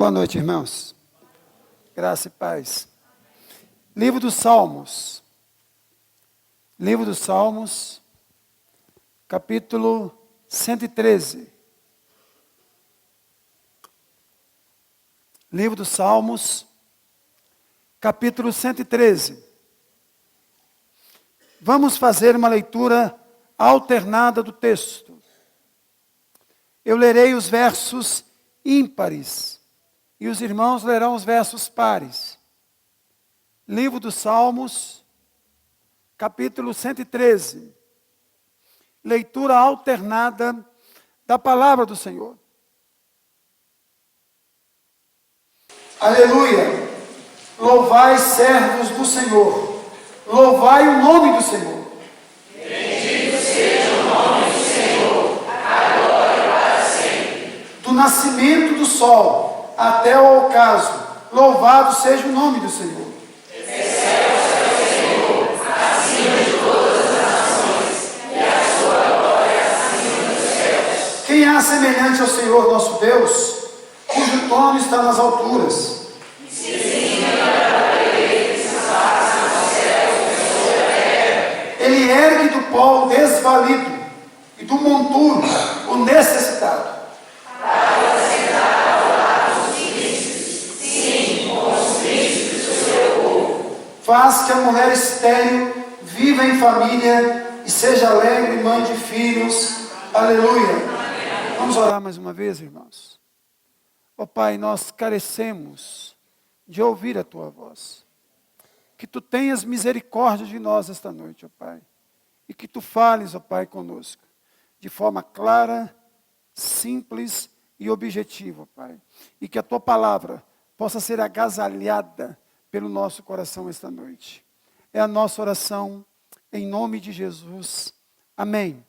Boa noite, irmãos. Graça e paz. Livro dos Salmos. Livro dos Salmos, capítulo 113. Livro dos Salmos, capítulo 113. Vamos fazer uma leitura alternada do texto. Eu lerei os versos ímpares e os irmãos lerão os versos pares. Livro dos Salmos, capítulo 113. Leitura alternada da palavra do Senhor. Aleluia! Louvai, servos do Senhor. Louvai o nome do Senhor. Bendito seja o nome do Senhor, agora e para sempre. Do nascimento do sol até o ocaso, louvado seja o nome do Senhor. Excelso é o Senhor, acima de todas as nações, e a sua glória acima dos céus. Quem há semelhante ao Senhor nosso Deus, cujo trono está nas alturas? Ele ergue do pó o desvalido e do monturo o necessitado. Para sentar ao lado dos príncipes, sim, com os príncipes do seu povo. Faz que a mulher estéril viva em família e seja alegre mãe de filhos. Aleluia. Vamos orar mais uma vez, irmãos. Ó Pai, nós carecemos de ouvir a Tua voz. Que Tu tenhas misericórdia de nós esta noite, ó Pai. E que Tu fales, ó Pai, conosco. De forma clara, simples e objetiva, ó Pai. E que a Tua palavra possa ser agasalhada pelo nosso coração esta noite. É a nossa oração em nome de Jesus. Amém.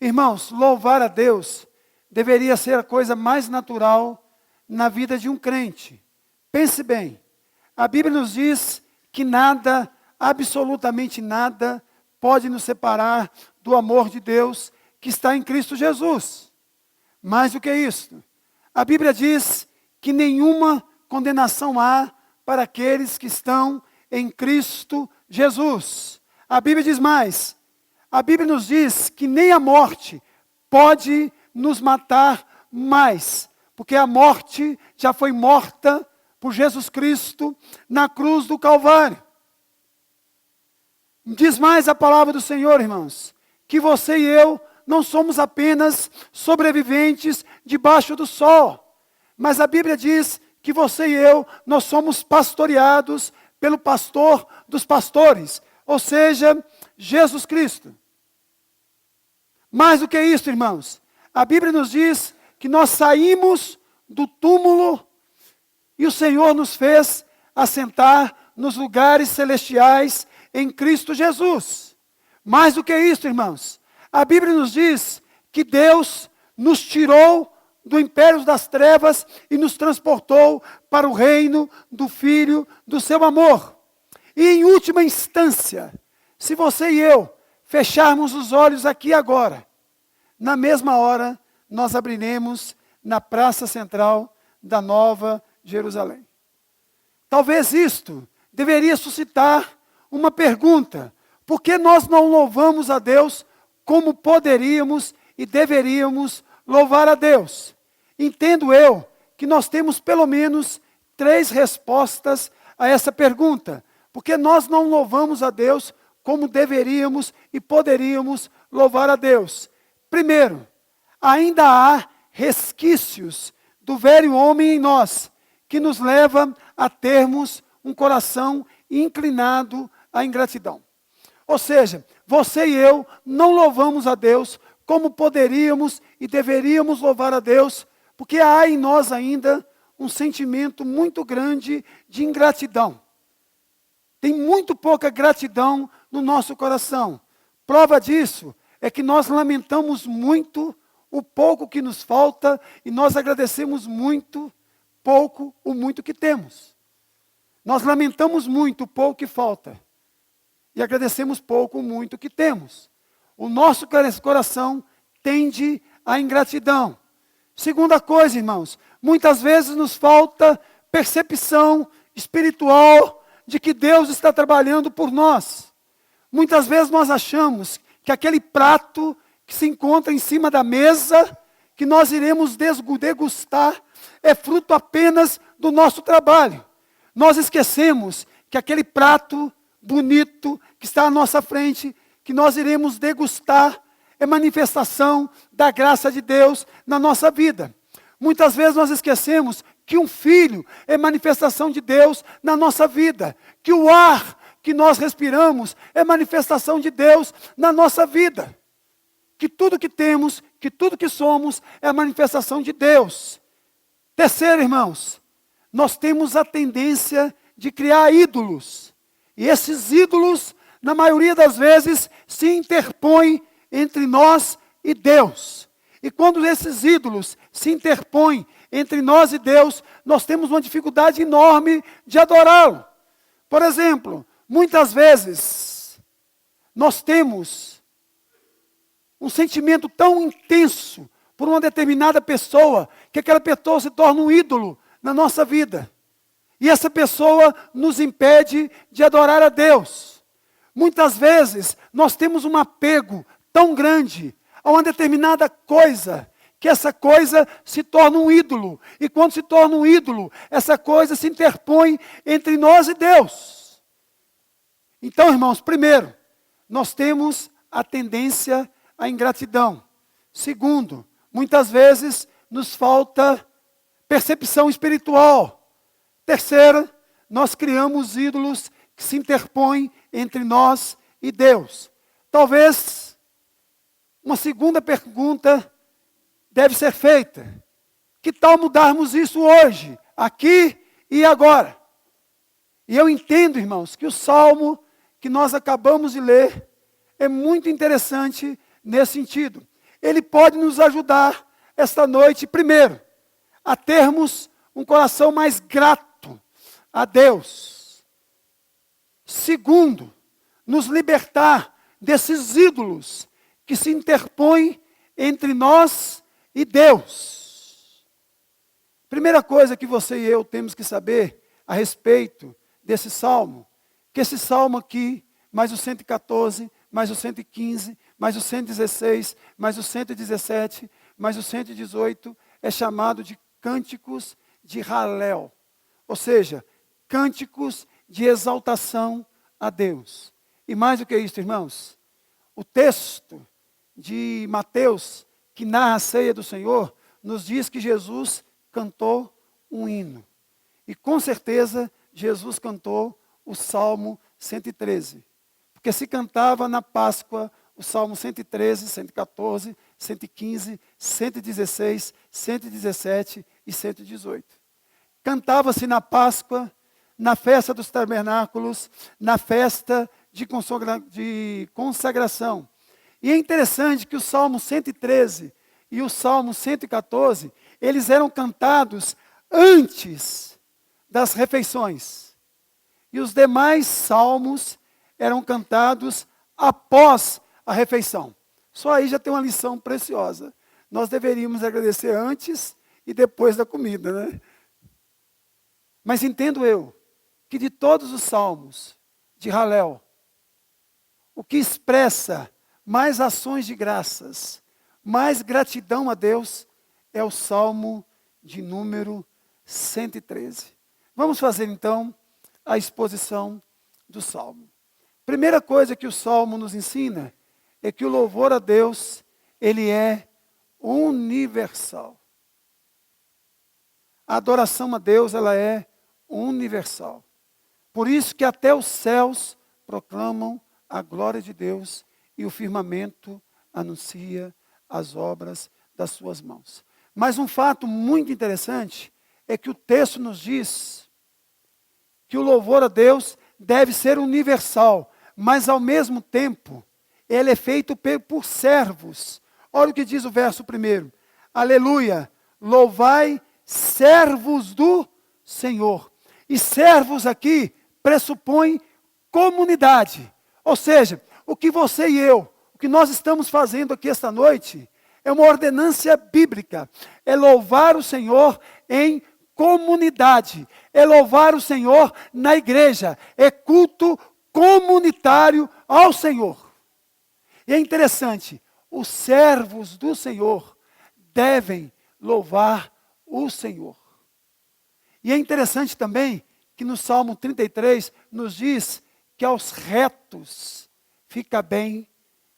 Irmãos, louvar a Deus deveria ser a coisa mais natural na vida de um crente. Pense bem. A Bíblia nos diz que nada, absolutamente nada, pode nos separar do amor de Deus que está em Cristo Jesus. Mais do que isso, a Bíblia diz que nenhuma condenação há para aqueles que estão em Cristo Jesus. A Bíblia diz mais, a Bíblia nos diz que nem a morte pode nos matar mais, porque a morte já foi morta por Jesus Cristo na cruz do Calvário. Diz mais a palavra do Senhor, irmãos, que você e eu não somos apenas sobreviventes debaixo do sol, mas a Bíblia diz que você e eu, nós somos pastoreados pelo pastor dos pastores, ou seja, Jesus Cristo. Mais do que isso, irmãos, a Bíblia nos diz que nós saímos do túmulo e o Senhor nos fez assentar nos lugares celestiais em Cristo Jesus. Mais do que isso, irmãos, a Bíblia nos diz que Deus nos tirou do império das trevas e nos transportou para o reino do Filho do seu amor. E em última instância, se você e eu fecharmos os olhos aqui agora, na mesma hora nós abriremos na praça central da Nova Jerusalém. Talvez isto deveria suscitar uma pergunta: por que nós não louvamos a Deus como poderíamos e deveríamos louvar a Deus? Entendo eu que nós temos pelo menos 3 respostas a essa pergunta. Por que nós não louvamos a Deus como deveríamos e poderíamos louvar a Deus? Primeiro, ainda há resquícios do velho homem em nós, que nos leva a termos um coração inclinado à ingratidão. Ou seja, você e eu não louvamos a Deus como poderíamos e deveríamos louvar a Deus, porque há em nós ainda um sentimento muito grande de ingratidão. Tem muito pouca gratidão no nosso coração. Prova disso é que nós lamentamos muito o pouco que nos falta e nós agradecemos muito pouco o muito que temos. Nós lamentamos muito o pouco que falta e agradecemos pouco o muito que temos. O nosso coração tende à ingratidão. Segunda coisa, irmãos, Muitas vezes nos falta percepção espiritual de que Deus está trabalhando por nós. Muitas vezes nós achamos que aquele prato que se encontra em cima da mesa, que nós iremos degustar, é fruto apenas do nosso trabalho. Nós esquecemos que aquele prato bonito que está à nossa frente, que nós iremos degustar, é manifestação da graça de Deus na nossa vida. Muitas vezes nós esquecemos que um filho é manifestação de Deus na nossa vida, que o ar que nós respiramos é manifestação de Deus na nossa vida, que tudo que temos, que tudo que somos é a manifestação de Deus. Terceiro, irmãos, nós temos a tendência de criar ídolos, e esses ídolos, na maioria das vezes, se interpõem entre nós e Deus. E quando esses ídolos se interpõem entre nós e Deus, nós temos uma dificuldade enorme de adorá-lo. Por exemplo, muitas vezes, nós temos um sentimento tão intenso por uma determinada pessoa, que aquela pessoa se torna um ídolo na nossa vida. E essa pessoa nos impede de adorar a Deus. Muitas vezes, nós temos um apego tão grande a uma determinada coisa, que essa coisa se torna um ídolo. E quando se torna um ídolo, essa coisa se interpõe entre nós e Deus. Então, irmãos, primeiro, nós temos a tendência à ingratidão. Segundo, muitas vezes nos falta percepção espiritual. Terceiro, nós criamos ídolos que se interpõem entre nós e Deus. Talvez uma segunda pergunta deve ser feita. Que tal mudarmos isso hoje, aqui e agora? E eu entendo, irmãos, que o salmo que nós acabamos de ler é muito interessante nesse sentido. Ele pode nos ajudar esta noite, primeiro, a termos um coração mais grato a Deus. Segundo, nos libertar desses ídolos que se interpõem entre nós e Deus. Primeira coisa que você e eu temos que saber a respeito desse salmo, que esse salmo aqui, mais o 114, mais o 115, mais o 116, mais o 117, mais o 118, é chamado de cânticos de Halel. Ou seja, cânticos de exaltação a Deus. E mais do que isso, irmãos, o texto de Mateus, que narra a ceia do Senhor, nos diz que Jesus cantou um hino. E com certeza, Jesus cantou o Salmo 113. Porque se cantava na Páscoa o Salmo 113, 114, 115, 116, 117 e 118. Cantava-se na Páscoa, na festa dos tabernáculos, na festa de consagração. E é interessante que o Salmo 113 e o Salmo 114, eles eram cantados antes das refeições. E os demais salmos eram cantados após a refeição. Só aí já tem uma lição preciosa. Nós deveríamos agradecer antes e depois da comida, né? Mas entendo eu que de todos os salmos de Halel, o que expressa mais ações de graças, mais gratidão a Deus, é o Salmo de número 113. Vamos fazer então a exposição do Salmo. Primeira coisa que o Salmo nos ensina é que o louvor a Deus, ele é universal. A adoração a Deus, ela é universal. Por isso que até os céus proclamam a glória de Deus e o firmamento anuncia as obras das suas mãos. Mas um fato muito interessante é que o texto nos diz que o louvor a Deus deve ser universal, mas ao mesmo tempo ele é feito por servos. Olha o que diz o verso 1. Aleluia, louvai servos do Senhor. E servos aqui pressupõe comunidade. Ou seja, o que você e eu, o que nós estamos fazendo aqui esta noite, é uma ordenância bíblica. É louvar o Senhor em comunidade. É louvar o Senhor na igreja. É culto comunitário ao Senhor. E é interessante, os servos do Senhor devem louvar o Senhor. E é interessante também que no Salmo 33 nos diz que aos retos fica bem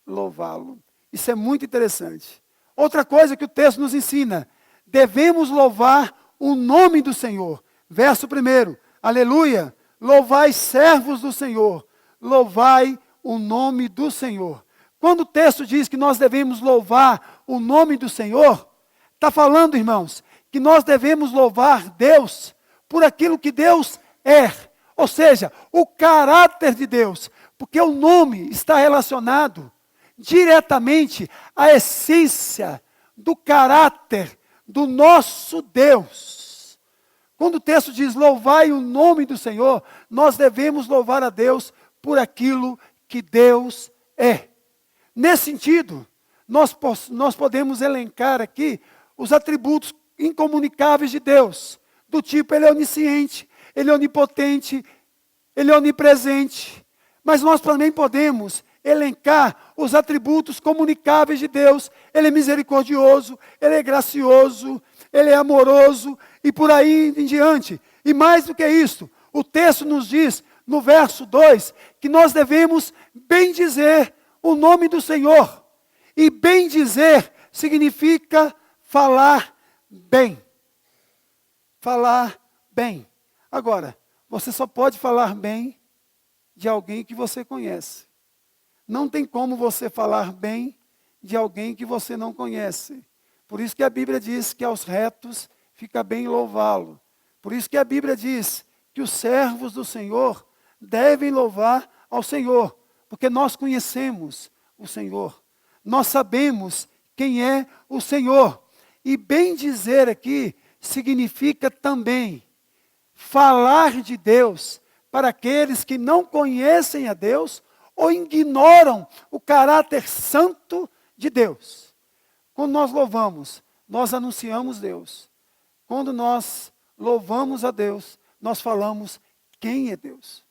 louvá-lo. Isso é muito interessante. Outra coisa que o texto nos ensina, devemos louvar o nome do Senhor. Verso 1, aleluia, louvai servos do Senhor, louvai o nome do Senhor. Quando o texto diz que nós devemos louvar o nome do Senhor, está falando, irmãos, que nós devemos louvar Deus por aquilo que Deus é. Ou seja, o caráter de Deus. Porque o nome está relacionado diretamente à essência do caráter do nosso Deus. Quando o texto diz louvai o nome do Senhor, nós devemos louvar a Deus por aquilo que Deus é. Nesse sentido, nós podemos elencar aqui os atributos incomunicáveis de Deus, do tipo ele é onisciente, ele é onipotente, ele é onipresente. Mas nós também podemos elencar os atributos comunicáveis de Deus. Ele é misericordioso, ele é gracioso, ele é amoroso e por aí em diante. E mais do que isso, o texto nos diz, no verso 2, que nós devemos bendizer o nome do Senhor. E bendizer significa falar bem. Falar bem. Agora, você só pode falar bem de alguém que você conhece. Não tem como você falar bem de alguém que você não conhece. Por isso que a Bíblia diz que aos retos fica bem louvá-lo. Por isso que a Bíblia diz que os servos do Senhor devem louvar ao Senhor. Porque nós conhecemos o Senhor. Nós sabemos quem é o Senhor. E bem dizer aqui significa também falar de Deus para aqueles que não conhecem a Deus ou ignoram o caráter santo de Deus. Quando nós louvamos, nós anunciamos Deus. Quando nós louvamos a Deus, nós falamos quem é Deus.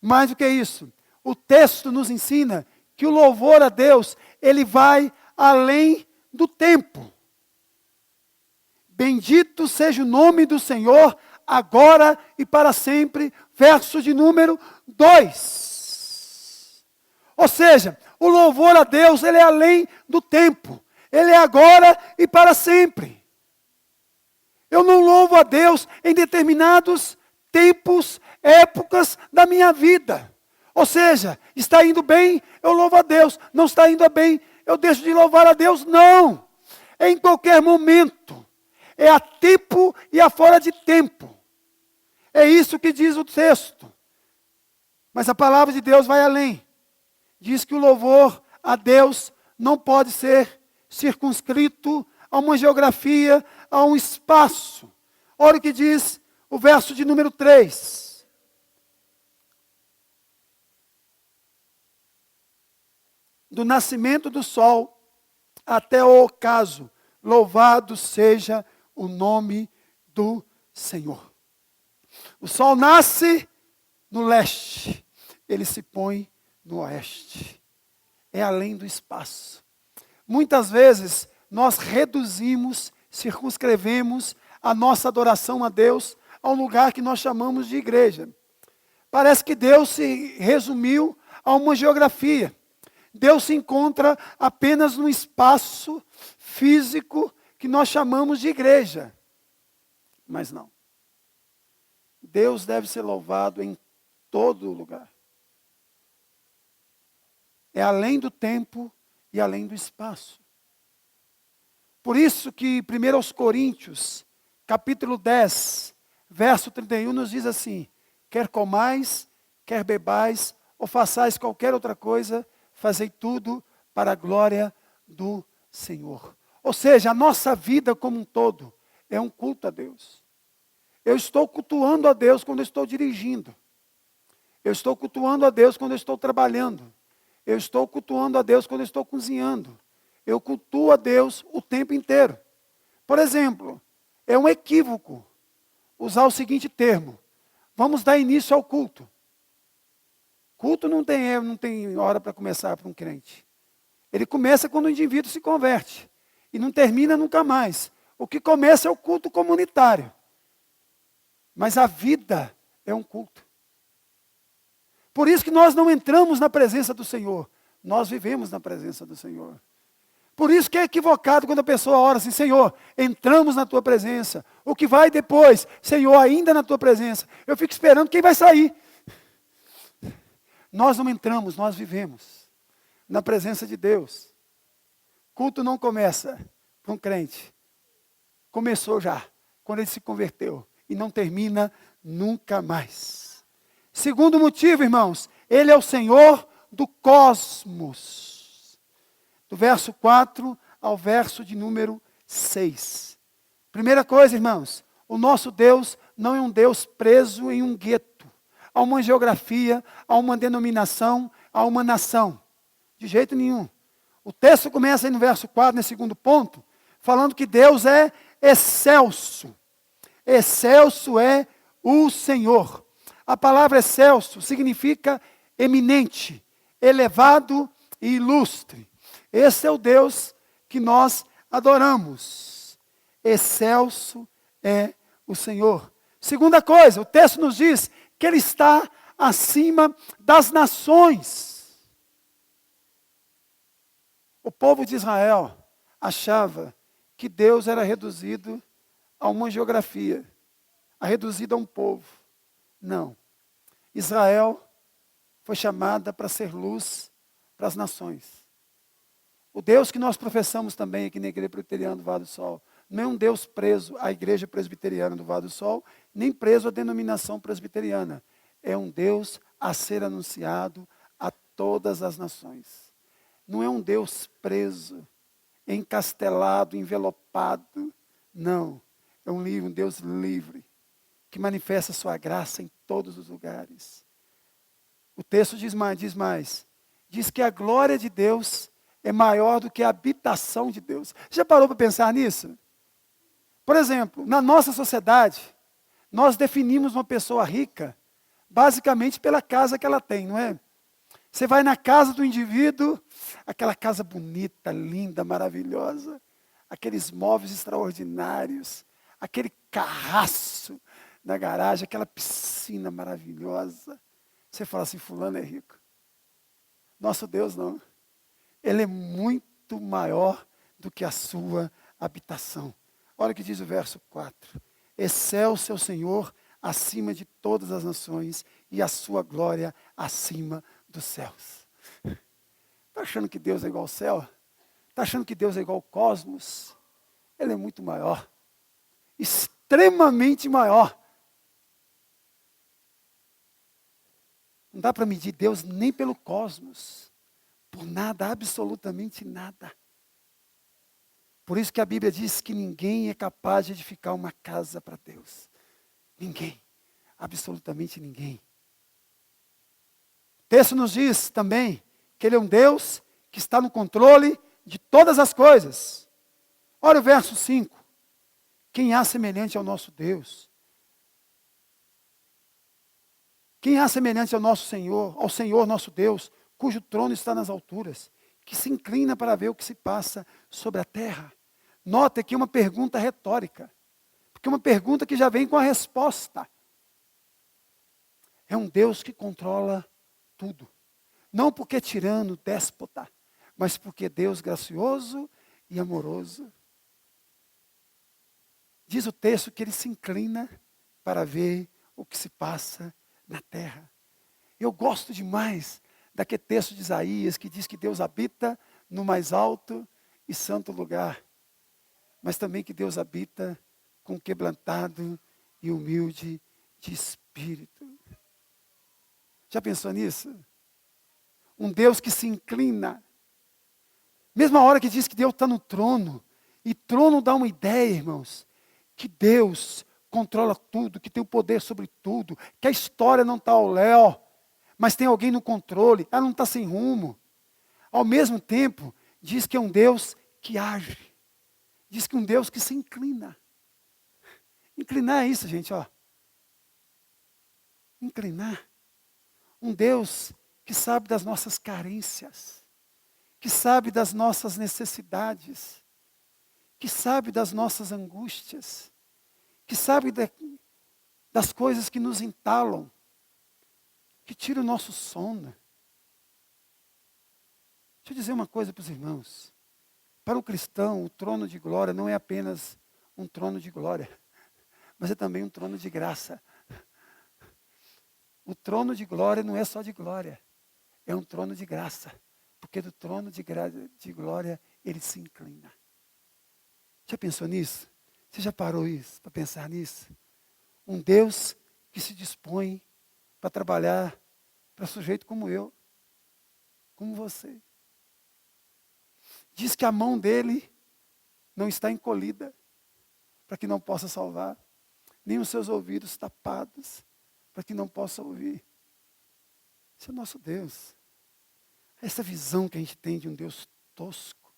Mais do que isso, o texto nos ensina que o louvor a Deus, ele vai além do tempo. Bendito seja o nome do Senhor, agora e para sempre. Verso de número 2. Ou seja, o louvor a Deus, ele é além do tempo. Ele é agora e para sempre. Eu não louvo a Deus em determinados tempos, épocas da minha vida. Ou seja, está indo bem, eu louvo a Deus. Não está indo bem, eu deixo de louvar a Deus. Não. É em qualquer momento. É a tempo e a fora de tempo. É isso que diz o texto. Mas a palavra de Deus vai além. Diz que o louvor a Deus não pode ser circunscrito a uma geografia, a um espaço. Olha o que diz o verso de número 3. Do nascimento do sol até o ocaso, louvado seja o nome do Senhor. O sol nasce no leste, ele se põe no oeste. É além do espaço. Muitas vezes nós reduzimos, circunscrevemos a nossa adoração a Deus a um lugar que nós chamamos de igreja. Parece que Deus se resumiu a uma geografia. Deus se encontra apenas no espaço físico que nós chamamos de igreja. Mas não. Deus deve ser louvado em todo lugar. É além do tempo e além do espaço. Por isso que 1 Coríntios, capítulo 10, verso 31, nos diz assim: quer comais, quer bebais, ou façais qualquer outra coisa, fazei tudo para a glória do Senhor. Ou seja, a nossa vida como um todo é um culto a Deus. Eu estou cultuando a Deus quando eu estou dirigindo. Eu estou cultuando a Deus quando eu estou trabalhando. Eu estou cultuando a Deus quando eu estou cozinhando. Eu cultuo a Deus o tempo inteiro. Por exemplo, É um equívoco usar o seguinte termo: vamos dar início ao culto. Culto não tem hora para começar para um crente. Ele começa quando o indivíduo se converte. E não termina nunca mais. O que começa é o culto comunitário. Mas a vida é um culto. Por isso que nós não entramos na presença do Senhor. Nós vivemos na presença do Senhor. Por isso que é equivocado quando a pessoa ora assim: Senhor, entramos na tua presença. O que vai depois? Senhor, ainda na tua presença. Eu fico esperando quem vai sair. Nós não entramos, nós vivemos na presença de Deus. Culto não começa para um crente. Começou já, quando ele se converteu. E não termina nunca mais. Segundo motivo, irmãos, ele é o Senhor do cosmos. Do verso 4 ao verso de número 6. Primeira coisa, irmãos, o nosso Deus não é um Deus preso em um gueto, a uma geografia, a uma denominação, a uma nação. De jeito nenhum. O texto começa aí no verso 4, nesse segundo ponto, falando que Deus é excelso. Excelso é o Senhor. A palavra excelso significa eminente, elevado e ilustre. Esse é o Deus que nós adoramos. Excelso é o Senhor. Segunda coisa, o texto nos diz que Ele está acima das nações. O povo de Israel achava que Deus era reduzido a uma geografia, reduzido a um povo. Não. Israel foi chamada para ser luz para as nações. O Deus que nós professamos também aqui na Igreja Presbiteriana do Vale do Sol, não é um Deus preso à Igreja Presbiteriana do Vale do Sol, nem preso à denominação presbiteriana. É um Deus a ser anunciado a todas as nações. Não é um Deus preso, encastelado, envelopado. Não. É um Deus livre, que manifesta a sua graça em todos os lugares. O texto diz mais. Diz que a glória de Deus é maior do que a habitação de Deus. Já parou para pensar nisso? Por exemplo, na nossa sociedade, nós definimos uma pessoa rica basicamente pela casa que ela tem, não é? Você vai na casa do indivíduo, aquela casa bonita, linda, maravilhosa, aqueles móveis extraordinários, aquele carraço na garagem, aquela piscina maravilhosa. Você fala assim: fulano é rico. Nosso Deus não. Ele é muito maior do que a sua habitação. Olha o que diz o verso 4. Excelso é o Senhor acima de todas as nações e a sua glória acima dos céus. Está achando que Deus é igual ao céu? Está achando que Deus é igual ao cosmos? Ele é muito maior. Extremamente maior. Não dá para medir Deus nem pelo cosmos. Por nada, absolutamente nada. Por isso que a Bíblia diz que ninguém é capaz de edificar uma casa para Deus. Ninguém. Absolutamente ninguém. O texto nos diz também que Ele é um Deus que está no controle de todas as coisas. Olha o verso 5. Quem há semelhante ao nosso Deus? Quem há semelhante ao Senhor nosso Deus, cujo trono está nas alturas, que se inclina para ver o que se passa sobre a terra? Nota aqui uma pergunta retórica, porque é uma pergunta que já vem com a resposta. É um Deus que controla tudo. Não porque é tirano, déspota, mas porque é Deus gracioso e amoroso. Diz o texto que Ele se inclina para ver o que se passa na terra. Eu gosto demais daquele texto de Isaías que diz que Deus habita no mais alto e santo lugar, mas também que Deus habita com o quebrantado e humilde de espírito. Já pensou nisso? Um Deus que se inclina. Mesma hora que diz que Deus está no trono, e trono dá uma ideia, irmãos, que Deus controla tudo, que tem o poder sobre tudo, que a história não está ao léu, mas tem alguém no controle, ela não está sem rumo. Ao mesmo tempo, diz que é um Deus que age, diz que é um Deus que se inclina. Inclinar é isso, gente, ó. Inclinar. Um Deus que sabe das nossas carências, que sabe das nossas necessidades, que sabe das nossas angústias, que sabe das coisas que nos entalam, que tira o nosso sono. Deixa eu dizer uma coisa para os irmãos. Para o cristão, o trono de glória não é apenas um trono de glória, mas é também um trono de graça. O trono de glória não é só de glória, é um trono de graça, porque do trono de glória ele se inclina. Já pensou nisso? Você já parou isso para pensar nisso? Um Deus que se dispõe para trabalhar para sujeito como eu, como você. Diz que a mão dele não está encolhida para que não possa salvar, nem os seus ouvidos tapados para que não possa ouvir. Esse é o nosso Deus. Essa visão que a gente tem de um Deus tosco,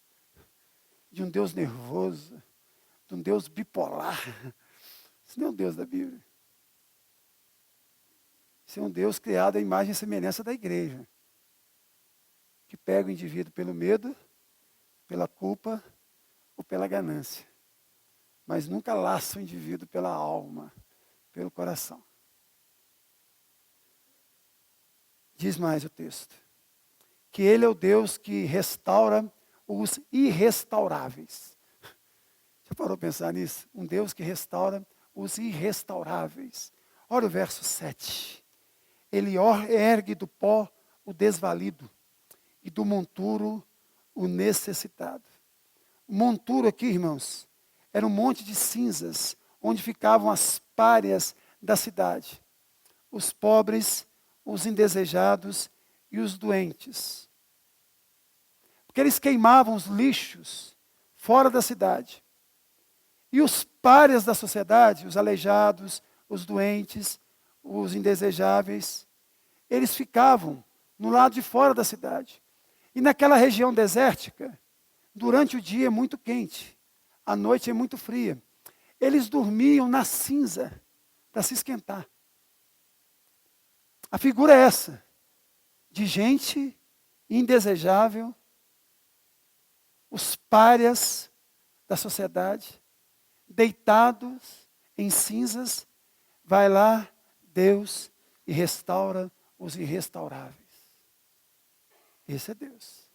de um Deus nervoso, de um Deus bipolar. Isso não é um Deus da Bíblia. Isso é um Deus criado à imagem e semelhança da igreja, que pega o indivíduo pelo medo, pela culpa ou pela ganância, mas nunca laça o indivíduo pela alma, pelo coração. Diz mais o texto, que ele é o Deus que restaura os irrestauráveis. Já parou para pensar nisso? Um Deus que restaura os irrestauráveis. Olha o verso 7. Ele ergue do pó o desvalido e do monturo o necessitado. O monturo aqui, irmãos, era um monte de cinzas, onde ficavam as párias da cidade. Os pobres, os indesejados e os doentes. Porque eles queimavam os lixos fora da cidade. E os párias da sociedade, os aleijados, os doentes, os indesejáveis, eles ficavam no lado de fora da cidade. E naquela região desértica, durante o dia é muito quente, à noite é muito fria. Eles dormiam na cinza para se esquentar. A figura é essa, de gente indesejável, os párias da sociedade, deitados em cinzas, vai lá Deus e restaura os irrestauráveis. Esse é Deus,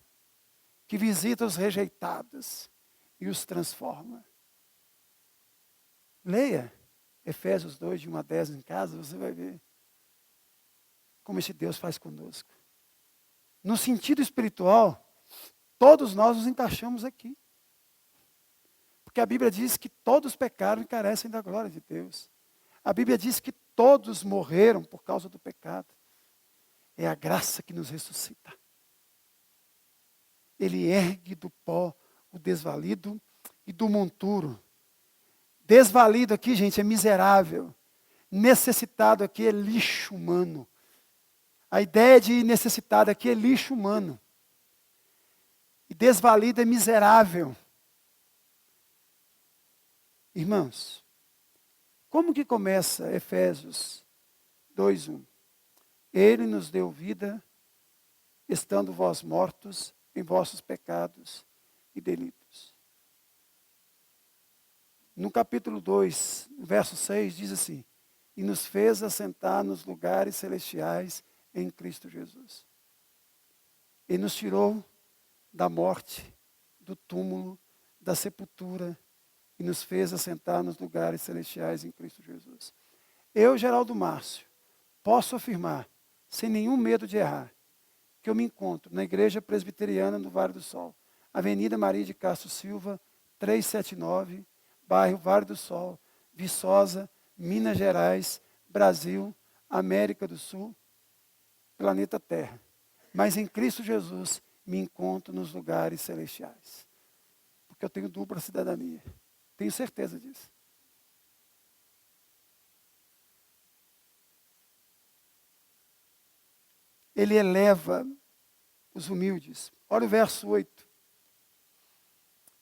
que visita os rejeitados e os transforma. Leia Efésios 2, de 1 a 10 em casa, você vai ver como esse Deus faz conosco. No sentido espiritual, todos nós nos encaixamos aqui. Porque a Bíblia diz que todos pecaram e carecem da glória de Deus. A Bíblia diz que todos morreram por causa do pecado. É a graça que nos ressuscita. Ele ergue do pó o desvalido e do monturo. Desvalido aqui, gente, é miserável. Necessitado aqui é lixo humano. A ideia de necessitado aqui é lixo humano. E desvalido é miserável. Irmãos, como que começa Efésios 2:1? Ele nos deu vida, estando vós mortos em vossos pecados e delitos. No capítulo 2, verso 6, diz assim: e nos fez assentar nos lugares celestiais em Cristo Jesus. Ele nos tirou da morte, do túmulo, da sepultura, e nos fez assentar nos lugares celestiais em Cristo Jesus. Eu, Geraldo Márcio, posso afirmar, sem nenhum medo de errar, que eu me encontro na Igreja Presbiteriana do Vale do Sol, Avenida Maria de Castro Silva, 379, bairro Vale do Sol, Viçosa, Minas Gerais, Brasil, América do Sul, planeta Terra. Mas em Cristo Jesus me encontro nos lugares celestiais. Porque eu tenho dupla cidadania. Tenho certeza disso. Ele eleva os humildes. Olha o verso 8.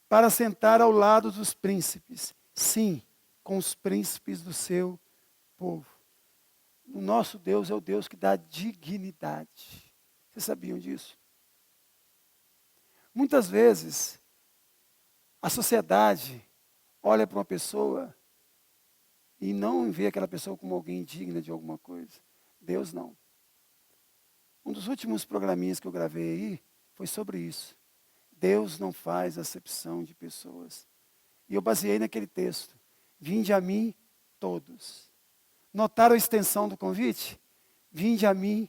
Para sentar ao lado dos príncipes. Sim, com os príncipes do seu povo. O nosso Deus é o Deus que dá dignidade. Vocês sabiam disso? Muitas vezes, a sociedade olha para uma pessoa e não vê aquela pessoa como alguém digna de alguma coisa. Deus não. Um dos últimos programinhas que eu gravei aí foi sobre isso. Deus não faz acepção de pessoas. E eu baseei naquele texto. Vinde a mim todos. Notaram a extensão do convite? Vinde a mim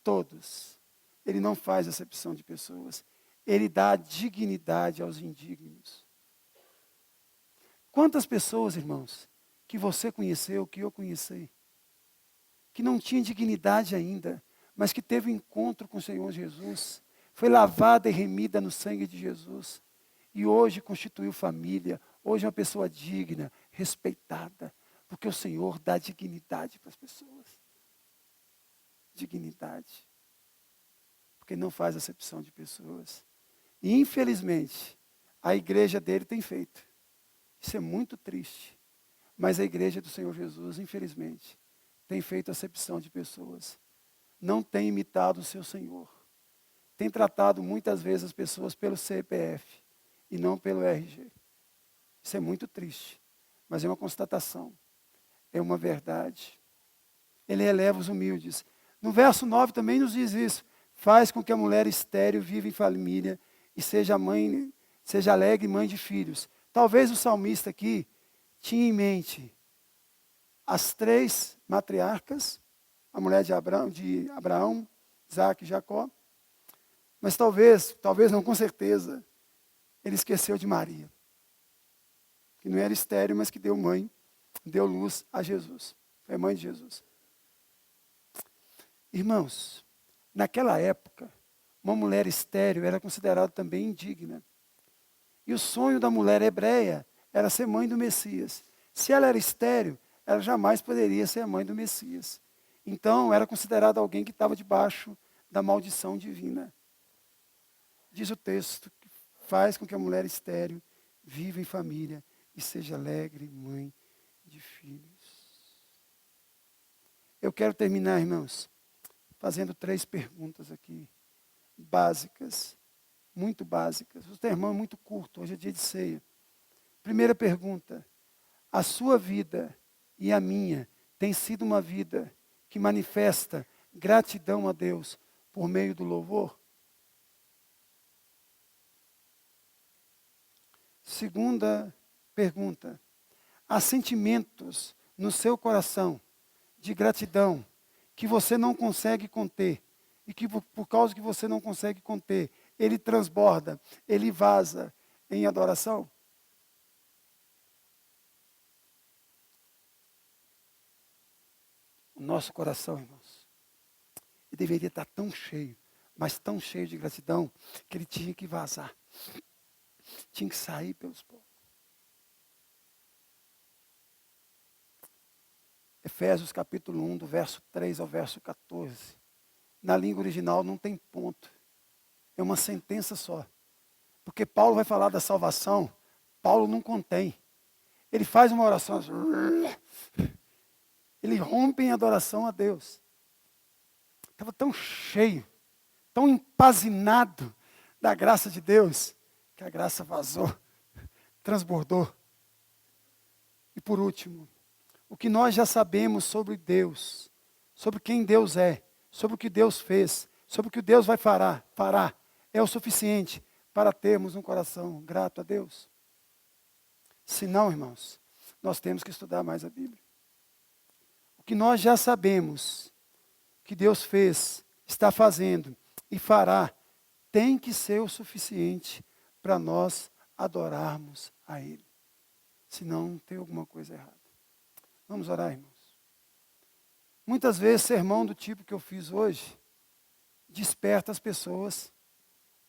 todos. Ele não faz acepção de pessoas. Ele dá dignidade aos indignos. Quantas pessoas, irmãos, que você conheceu, que eu conheci, que não tinha dignidade ainda, mas que teve um encontro com o Senhor Jesus, foi lavada e remida no sangue de Jesus, e hoje constituiu família, hoje é uma pessoa digna, respeitada, porque o Senhor dá dignidade para as pessoas. Dignidade. Porque não faz acepção de pessoas. E infelizmente, a igreja dele tem feito. Isso é muito triste. Mas a igreja do Senhor Jesus, infelizmente, tem feito acepção de pessoas. Não tem imitado o seu Senhor. Tem tratado muitas vezes as pessoas pelo CPF e não pelo RG. Isso é muito triste, mas é uma constatação. É uma verdade. Ele eleva os humildes. No verso 9 também nos diz isso. Faz com que a mulher estéril viva em família e seja alegre mãe de filhos. Talvez o salmista aqui tinha em mente as 3 matriarcas, a mulher de Abraão, Isaac e Jacó. Mas talvez não, com certeza, ele esqueceu de Maria, que não era estéril, mas que deu luz a Jesus. Foi mãe de Jesus. Irmãos, naquela época, uma mulher estéril era considerada também indigna. E o sonho da mulher hebreia era ser mãe do Messias. Se ela era estéril, ela jamais poderia ser a mãe do Messias. Então, era considerada alguém que estava debaixo da maldição divina. Diz o texto que faz com que a mulher estéril viva em família e seja alegre mãe de filhos. Eu quero terminar, irmãos, fazendo 3 perguntas aqui, básicas, muito básicas. O sermão é muito curto, hoje é dia de ceia. Primeira pergunta: a sua vida e a minha tem sido uma vida que manifesta gratidão a Deus por meio do louvor? Segunda pergunta: há sentimentos no seu coração de gratidão que você não consegue conter e que por causa que você não consegue conter, ele transborda, ele vaza em adoração? O nosso coração, irmãos, ele deveria estar tão cheio, mas tão cheio de gratidão, que ele tinha que vazar. Tinha que sair pelos poros. Efésios capítulo 1, do verso 3 ao verso 14. Na língua original não tem ponto. É uma sentença só. Porque Paulo vai falar da salvação, Paulo não contém. Ele faz uma oração, ele rompe em adoração a Deus. Estava tão cheio, tão empazinado da graça de Deus, que a graça vazou, transbordou. E por último, o que nós já sabemos sobre Deus, sobre quem Deus é, sobre o que Deus fez, sobre o que Deus vai fará, é o suficiente para termos um coração grato a Deus? Se não, irmãos, nós temos que estudar mais a Bíblia. O que nós já sabemos que Deus fez, está fazendo e fará, tem que ser o suficiente para nós adorarmos a Ele. Senão, tem alguma coisa errada. Vamos orar, irmãos. Muitas vezes, sermão do tipo que eu fiz hoje, desperta as pessoas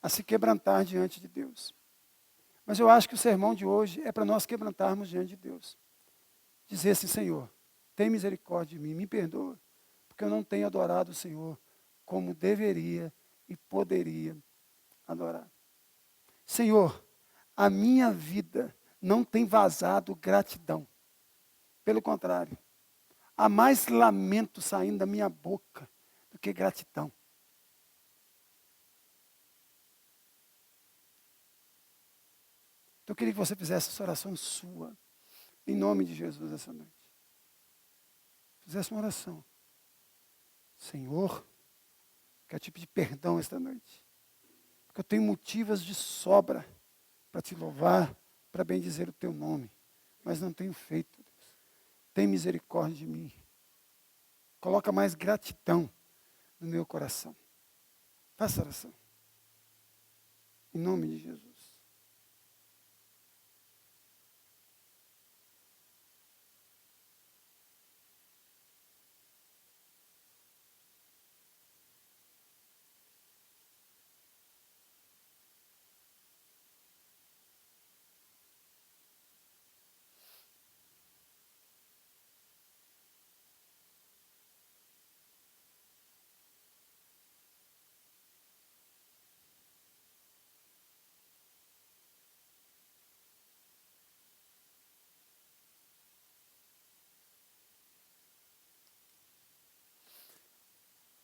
a se quebrantar diante de Deus. Mas eu acho que o sermão de hoje é para nós quebrantarmos diante de Deus. Dizer assim: Senhor, tem misericórdia de mim, me perdoa, porque eu não tenho adorado o Senhor como deveria e poderia adorar. Senhor, a minha vida não tem vazado gratidão. Pelo contrário, há mais lamento saindo da minha boca do que gratidão. Então eu queria que você fizesse essa oração sua, em nome de Jesus, essa noite. Fizesse uma oração. Senhor, quero te pedir perdão esta noite. Porque eu tenho motivos de sobra para te louvar, para bendizer o teu nome. Mas não tenho feito, Deus. Tem misericórdia de mim. Coloca mais gratidão no meu coração. Faça a oração. Em nome de Jesus.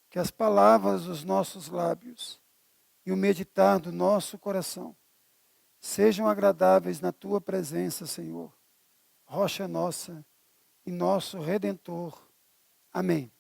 Que as palavras dos nossos lábios e o meditar do nosso coração sejam agradáveis na tua presença, Senhor, rocha nossa e nosso Redentor. Amém.